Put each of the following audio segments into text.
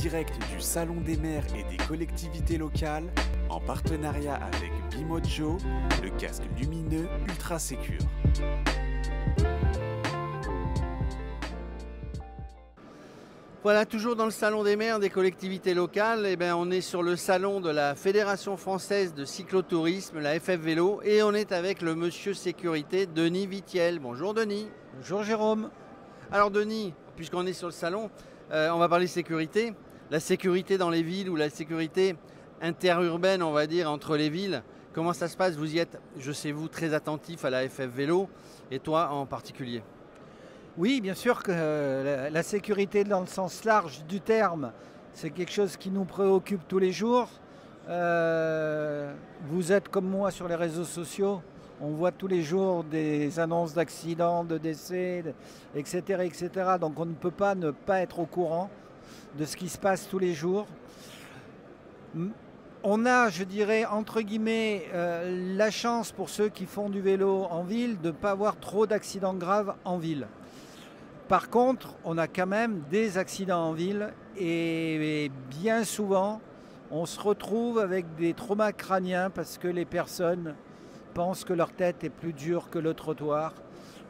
direct du Salon des maires et des collectivités locales, en partenariat avec Bimojo, le casque lumineux ultra sécure. Voilà, toujours dans le Salon des maires des collectivités locales, on est sur le salon de la Fédération française de cyclotourisme, la FF Vélo, et on est avec le monsieur sécurité, Denis Vitiel. Bonjour Denis. Bonjour Jérôme. Alors Denis, puisqu'on est sur le salon, on va parler sécurité. La sécurité dans les villes ou la sécurité interurbaine, on va dire, entre les villes. Comment ça se passe? Vous y êtes, je sais vous, très attentif à la FF Vélo, et toi en particulier. Oui, bien sûr que la sécurité dans le sens large du terme, c'est quelque chose qui nous préoccupe tous les jours. Vous êtes comme moi sur les réseaux sociaux, on voit tous les jours des annonces d'accidents, de décès, etc., etc. Donc on ne peut pas ne pas être au courant de ce qui se passe tous les jours. On a, je dirais, entre guillemets, la chance pour ceux qui font du vélo en ville de ne pas avoir trop d'accidents graves en ville. Par contre, on a quand même des accidents en ville et bien souvent, on se retrouve avec des traumas crâniens parce que les personnes pensent que leur tête est plus dure que le trottoir,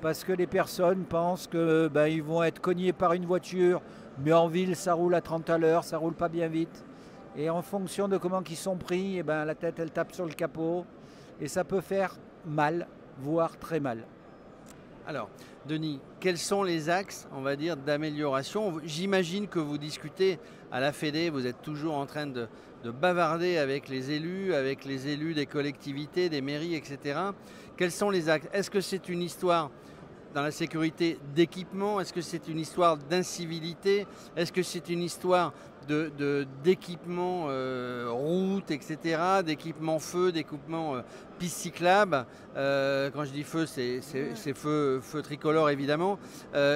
parce que les personnes pensent que ils vont être cognés par une voiture, mais en ville, ça roule à 30 à l'heure, ça roule pas bien vite. Et en fonction de comment ils sont pris, la tête, elle tape sur le capot et ça peut faire mal, voire très mal. Alors, Denis, quels sont les axes, on va dire, d'amélioration? J'imagine que vous discutez à la Fédé, vous êtes toujours en train de bavarder avec les élus des collectivités, des mairies, etc. Quels sont les axes? Est-ce que c'est une histoire dans la sécurité d'équipement? Est-ce que c'est une histoire d'incivilité? Est-ce que c'est une histoire d'équipement route, etc., d'équipement feu, d'équipement piste cyclable? Quand je dis feu, c'est feu tricolore évidemment.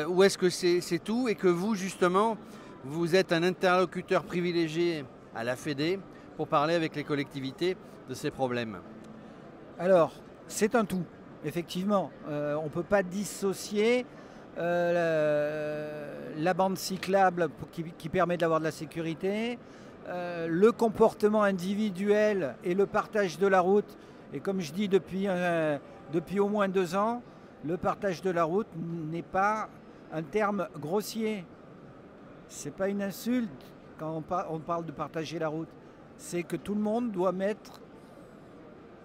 Ou est-ce que c'est tout et que vous, justement, vous êtes un interlocuteur privilégié à la Fédé pour parler avec les collectivités de ces problèmes? Alors, c'est un tout. Effectivement, on ne peut pas dissocier la bande cyclable qui permet d'avoir de la sécurité, le comportement individuel et le partage de la route. Et comme je dis depuis au moins 2 ans, le partage de la route n'est pas un terme grossier. Ce n'est pas une insulte quand on parle de partager la route. C'est que tout le monde doit mettre,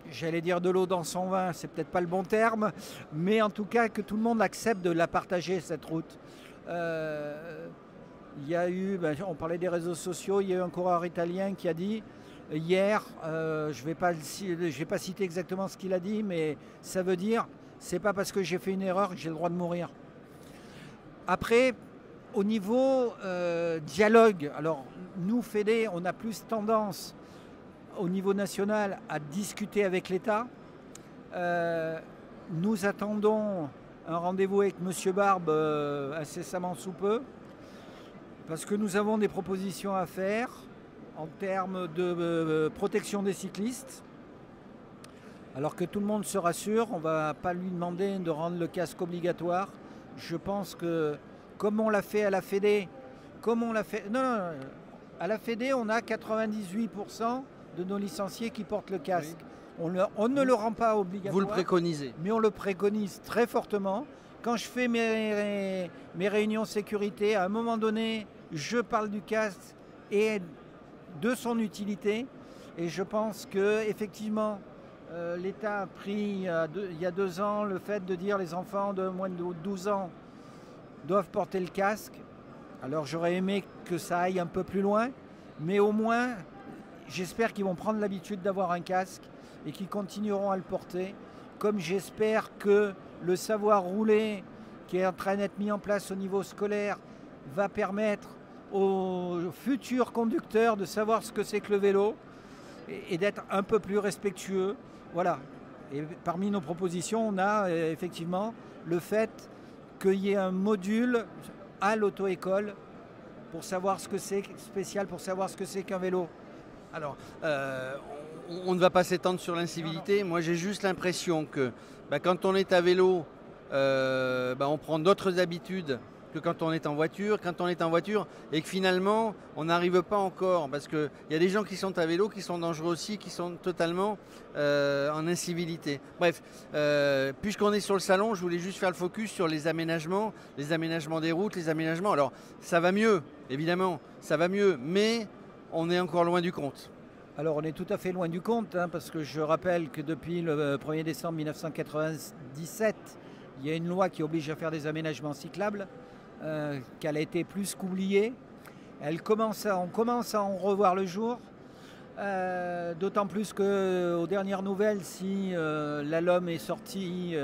j'allais dire de l'eau dans son vin, c'est peut-être pas le bon terme, mais en tout cas que tout le monde accepte de la partager, cette route. Il y a eu, on parlait des réseaux sociaux, il y a eu un coureur italien qui a dit hier, je vais pas citer exactement ce qu'il a dit, mais ça veut dire, c'est pas parce que j'ai fait une erreur que j'ai le droit de mourir. Après, au niveau dialogue, alors nous, Fédé, on a plus tendance au niveau national à discuter avec l'État. Nous attendons un rendez-vous avec M. Barbe incessamment sous peu, parce que nous avons des propositions à faire en termes de protection des cyclistes. Alors que tout le monde se rassure, on ne va pas lui demander de rendre le casque obligatoire. Je pense que, comme on l'a fait à la Fédé, à la Fédé, on a 98% de nos licenciés qui portent le casque. Oui. On ne le rend pas obligatoire. Vous le préconisez. Mais on le préconise très fortement. Quand je fais mes réunions sécurité, à un moment donné, je parle du casque et de son utilité. Et je pense qu'effectivement, l'État a pris il y a 2 ans le fait de dire les enfants de moins de 12 ans doivent porter le casque. Alors j'aurais aimé que ça aille un peu plus loin, mais au moins, j'espère qu'ils vont prendre l'habitude d'avoir un casque et qu'ils continueront à le porter, comme j'espère que le savoir rouler qui est en train d'être mis en place au niveau scolaire va permettre aux futurs conducteurs de savoir ce que c'est que le vélo et d'être un peu plus respectueux. Voilà. Et parmi nos propositions, on a effectivement le fait qu'il y ait un module à l'auto-école pour savoir ce que c'est spécial, pour savoir ce que c'est qu'un vélo. Alors, on ne va pas s'étendre sur l'incivilité. Moi, j'ai juste l'impression que quand on est à vélo, on prend d'autres habitudes que quand on est en voiture, et que finalement on n'arrive pas encore, parce qu'il y a des gens qui sont à vélo, qui sont dangereux aussi, qui sont totalement en incivilité. Bref, puisqu'on est sur le salon, je voulais juste faire le focus sur les aménagements des routes, les aménagements. Alors ça va mieux, évidemment, ça va mieux, mais on est encore loin du compte. Alors on est tout à fait loin du compte, hein, parce que je rappelle que depuis le 1er décembre 1997, il y a une loi qui oblige à faire des aménagements cyclables, qu'elle a été plus qu'oubliée. On commence à en revoir le jour, d'autant plus qu'aux dernières nouvelles, si la LOM est sortie,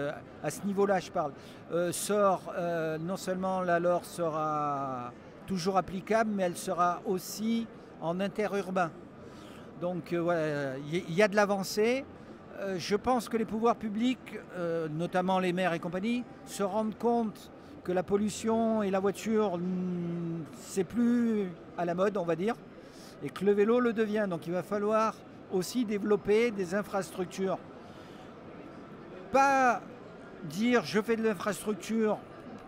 à ce niveau-là je parle, non seulement la LOR sera toujours applicable, mais elle sera aussi en interurbain. Donc voilà, il y a de l'avancée. Je pense que les pouvoirs publics, notamment les maires et compagnie, se rendent compte que la pollution et la voiture, c'est plus à la mode, on va dire, et que le vélo le devient. Donc il va falloir aussi développer des infrastructures. Pas dire je fais de l'infrastructure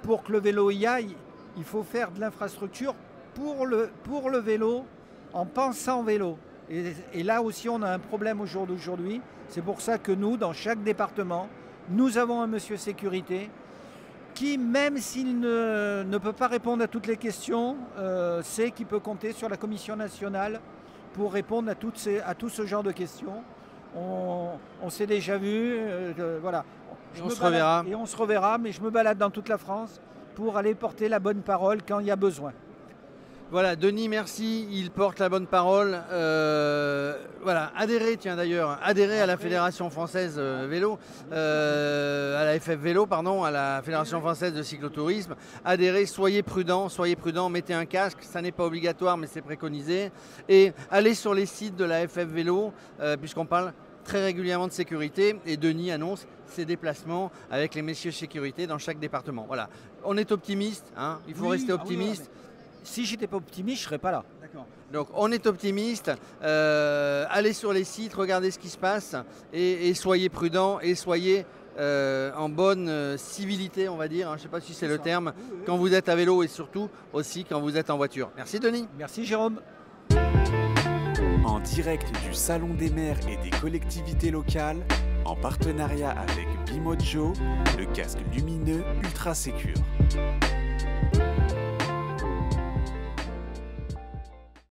pour que le vélo y aille, il faut faire de l'infrastructure pour le vélo, en pensant vélo. Et là aussi, on a un problème au jour d'aujourd'hui. C'est pour ça que nous, dans chaque département, nous avons un monsieur sécurité qui, même s'il ne peut pas répondre à toutes les questions, sait qu'il peut compter sur la Commission nationale pour répondre à tout ce genre de questions. On s'est déjà vu, voilà. On se reverra. Et on se reverra, mais je me balade dans toute la France pour aller porter la bonne parole quand il y a besoin. Voilà, Denis, merci, il porte la bonne parole. Voilà, adhérez à la Fédération Française Vélo, à la FF Vélo, pardon, à la Fédération Française de Cyclotourisme. Adhérez, soyez prudents, mettez un casque, ça n'est pas obligatoire, mais c'est préconisé. Et allez sur les sites de la FF Vélo, puisqu'on parle très régulièrement de sécurité, et Denis annonce ses déplacements avec les messieurs sécurité dans chaque département. Voilà, on est optimiste, hein, il faut rester optimiste. Si j'étais pas optimiste, je serais pas là. Donc on est optimiste, allez sur les sites, regardez ce qui se passe et soyez prudents et soyez en bonne civilité, on va dire, hein, je ne sais pas si c'est le terme, quand vous êtes à vélo et surtout aussi quand vous êtes en voiture. Merci Denis. Merci Jérôme. En direct du Salon des maires et des collectivités locales, en partenariat avec Bimojo, le casque lumineux ultra sécure.